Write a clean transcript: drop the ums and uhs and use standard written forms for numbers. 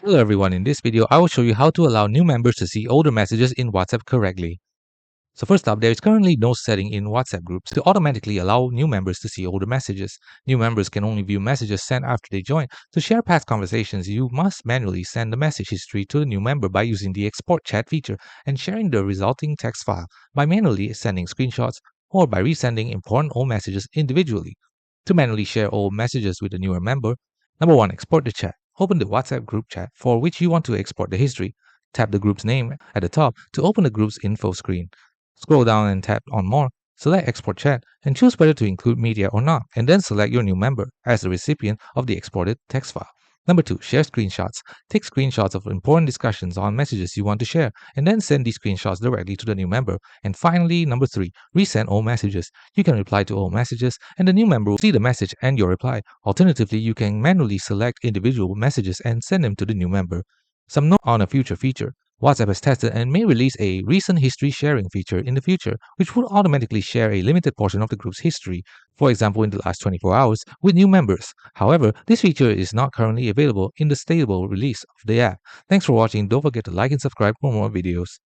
Hello everyone, in this video I will show you how to allow new members to see older messages in WhatsApp correctly. So first up, there is currently no setting in WhatsApp groups to automatically allow new members to see older messages. New members can only view messages sent after they join. To share past conversations, you must manually send the message history to the new member by using the export chat feature and sharing the resulting text file by manually sending screenshots or by resending important old messages individually. To manually share old messages with a newer member, number 1, export the chat. Open the WhatsApp group chat for which you want to export the history. Tap the group's name at the top to open the group's info screen. Scroll down and tap on More. Select Export Chat and choose whether to include media or not, and then select your new member as the recipient of the exported text file. Number 2, share screenshots. Take screenshots of important discussions on messages you want to share, and then send these screenshots directly to the new member. And finally, number 3, resend all messages. You can reply to all messages, and the new member will see the message and your reply. Alternatively, you can manually select individual messages and send them to the new member. Some note on a future feature. WhatsApp has tested and may release a recent history sharing feature in the future, which will automatically share a limited portion of the group's history, for example in the last 24 hours, with new members. However, this feature is not currently available in the stable release of the app. Thanks for watching. Don't forget to like and subscribe for more videos.